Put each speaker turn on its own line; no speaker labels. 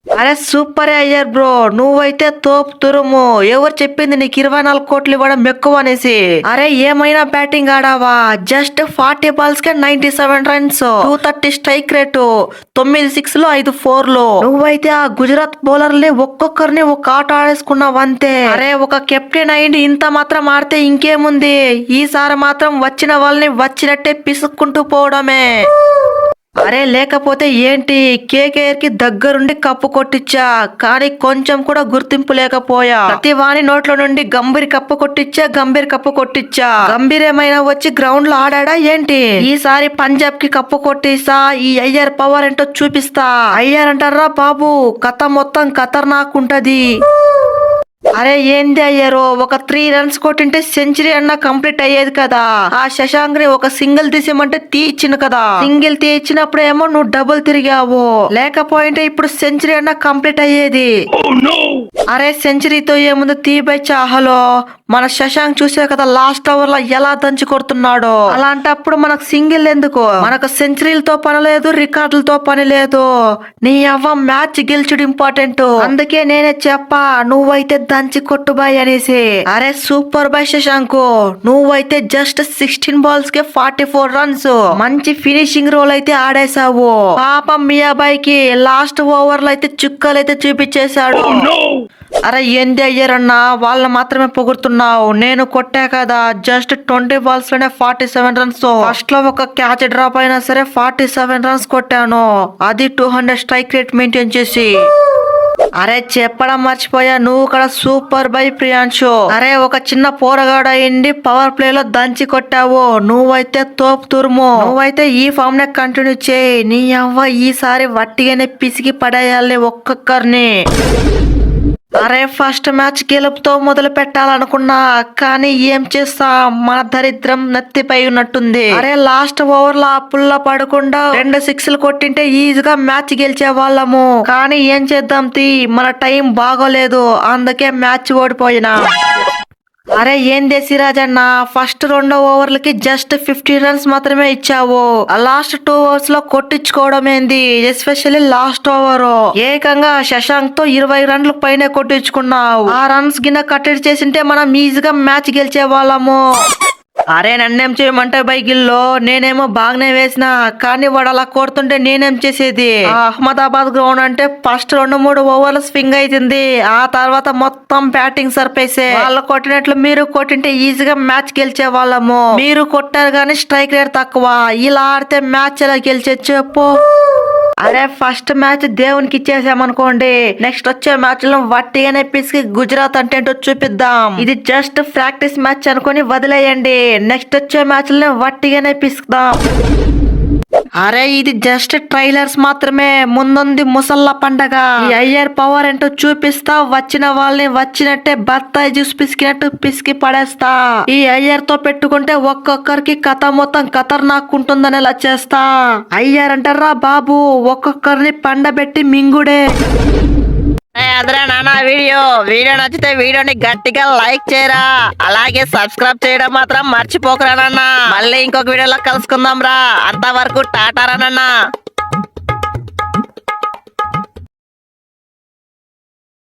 అరే సూపర్ అయ్యారు బ్రో, నువ్వైతే తోపు తురుము. ఎవరు చెప్పింది నీకు 24 కోట్లు ఇవ్వడం ఎక్కువ అనేసి? అరే ఏమైనా బ్యాటింగ్ ఆడావా? జస్ట్ 40 బాల్స్ కే 97 రన్స్, 230 స్ట్రైక్ రేటు, 9 6లు 5 4లు. నువ్వైతే ఆ గుజరాత్ బౌలర్ని ఒక్కొక్కరిని ఒక ఆట ఆడేసుకున్నావు అంతే. అరే ఒక కెప్టెన్ అయింది ఇంత మాత్రం ఆడితే ఇంకేముంది, ఈసారి మాత్రం వచ్చిన వాళ్ళని వచ్చినట్టే పిసుక్కుంటూ పోవడమే. అరే లేకపోతే ఏంటి, కేకేఆర్ కి దగ్గరుండి కప్పు కొట్టించా కానీ కొంచెం కూడా గుర్తింపు లేకపోయా. ప్రతి వాణి నోట్ల నుండి గంభీర్ కప్పు కొట్టించా. గంభీర్ ఏమైనా వచ్చి గ్రౌండ్ లో ఆడా ఏంటి? ఈసారి పంజాబ్ కి కప్పు కొట్టిస్తా, ఈ అయ్యర్ పవర్ ఏంటో చూపిస్తా. అయ్యర్ అంటారా బాబు, కథ మొత్తం ఖతర్నాక్ ఉంటది. అరే ఏంది అయ్యారు, ఒక 3 రన్స్ కొట్టింటే సెంచరీ అన్నా కంప్లీట్ అయ్యేది కదా. ఆ శశాంక్ ని ఒక సింగిల్ తీసేమంటే తీయించింది కదా. సింగిల్ తీయించినప్పుడు ఏమో నువ్వు డబుల్ తిరిగావు, లేకపోయింటే ఇప్పుడు సెంచరీ అన్నా కంప్లీట్ అయ్యేది. అరే సెంచరీతో ఏముంది తీబై చాహలో, మన శశాంక్ చూసే కదా లాస్ట్ ఓవర్ లో ఎలా దంచి కొడుతున్నాడో. అలాంటప్పుడు మనకు సింగిల్ ఎందుకు? మనకు సెంచరీలతో పని లేదు, రికార్డులతో పని లేదు. నీ అవ్వ మ్యాచ్ గెలిచుడు ఇంపార్టెంట్. అందుకే నేనే చెప్పా, నువ్వైతే దంచి కొట్టు బాయ్ అనేసి. అరే సూపర్ బాయ్ శశాంక్, నువ్వైతే జస్ట్ 16 బాల్స్ కే 44 రన్స్, మంచి ఫినిషింగ్ రోల్ అయితే ఆడేశావు. పాపం మియాబాయ్ కి లాస్ట్ ఓవర్ లో అయితే చుక్కలైతే చూపించేశాడు. అరే ఏంది అయ్యారన్నా, వాళ్ళని మాత్రమే పొగుడుతున్నావు, నేను కొట్టా కదా జస్ట్ 20 బాల్స్ లోనే 47 రన్స్. ఫస్ట్ లో ఒక క్యాచ్ డ్రాప్ అయినా సరే 47 రన్స్ కొట్టాను, అది 200 స్ట్రైక్ రేట్ మెయింటైన్ చేసి. అరే చెప్పడం మర్చిపోయా, నువ్వు కూడా సూపర్ బై ప్రియాంశు. అరే ఒక చిన్న పోరగాడు అయింది పవర్ ప్లే లో దంచి కొట్టావు, నువ్వైతే తోపు తురుము. నువ్వైతే ఈ ఫామ్ నే కంటిన్యూ చేయి, నీ అవ్వ ఈసారి వట్టిగానే పిసికి పడేయాలి ఒక్కొక్కరిని. అరే ఫస్ట్ మ్యాచ్ గెలుపుతో మొదలు పెట్టాలనుకున్నా కానీ ఏం చేస్తా, మన దరిద్రం నత్తిపై ఉన్నట్టుంది. అరే లాస్ట్ ఓవర్ లో పుల్ల పడకుండా 2 6లు కొట్టింటే ఈజీగా మ్యాచ్ గెలిచే వాళ్ళము. కానీ ఏం చేద్దాం తీ, మన టైం బాగోలేదు, అందుకే మ్యాచ్ ఓడిపోయినా. అరే ఏందే సిరాజ్ అన్న, ఫస్ట్ 2 ఓవర్లకి జస్ట్ 50 రన్స్ మాత్రమే ఇచ్చావు. లాస్ట్ 2 ఓవర్స్ లో కొట్టించుకోవడం ఏంది, ఎస్పెషల్లీ లాస్ట్ ఓవర్ ఏకంగా శశాంక్ తో 20 రన్లు పైన కొట్టించుకున్నావు. ఆ రన్స్ గిన్న కట్టడి చేసింటే మనం ఈజీగా మ్యాచ్ గెలిచే వాళ్ళము. అరే నన్నేం చేయమంటే బైగిల్లో, నేనేమో బాగానే వేసిన కానీ వాడు అలా కొడుతుంటే నేనేం చేసేది. అహ్మదాబాద్ గ్రౌండ్ అంటే ఫస్ట్ 2-3 ఓవర్లు స్వింగ్ అవుతుంది, ఆ తర్వాత మొత్తం బ్యాటింగ్ సర్పేసే. వాళ్ళు కొట్టినట్లు మీరు కొట్టింటే ఈజీగా మ్యాచ్ గెలిచే వాళ్ళము. మీరు కొట్టారు కానీ స్ట్రైక్ రేట్ తక్కువ, ఇలా ఆడితే మ్యాచ్ ఎలా గెలిచే చెప్పు. అరే ఫస్ట్ మ్యాచ్ దేవునికి ఇచ్చేసామనుకోండి, నెక్స్ట్ వచ్చే మ్యాచ్ లో వట్టిగానే పిసికి గుజరాత్ అంటే ఏంటో చూపిద్దాం. ఇది జస్ట్ ప్రాక్టీస్ మ్యాచ్ అనుకుని వదిలేయండి, నెక్స్ట్ వచ్చే మ్యాచ్ లో వట్టిగానే పిసుకుదాం. అరే ఇది జస్ట్ ట్రైలర్స్ మాత్రమే, ముందుంది ముసల్లా పండగ. ఈ అయ్యర్ పవర్ ఏంటో చూపిస్తా, వచ్చిన వాళ్ళని వచ్చినట్టే బత్తాయి జ్యూస్ పిసికినట్టు పిసికి పడేస్తా. ఈ అయ్యర్ తో పెట్టుకుంటే ఒక్కొక్కరికి కథ మొత్తం ఖతర్నాక్ ఉంటుందని ఇలా చేస్తా. అయ్యర్ అంటారా బాబు, ఒక్కొక్కరిని పండబెట్టి మింగుడే. అదరా నాన్న వీడియో నచ్చితే వీడియోని గట్టిగా లైక్ చేయరా, అలాగే సబ్స్క్రైబ్ చేయడం మాత్రం మర్చిపోకరా నాన్న. మళ్ళీ ఇంకొక వీడియోలో కలుసుకుందాం రా, అంతవరకు టాటారా నాన్న.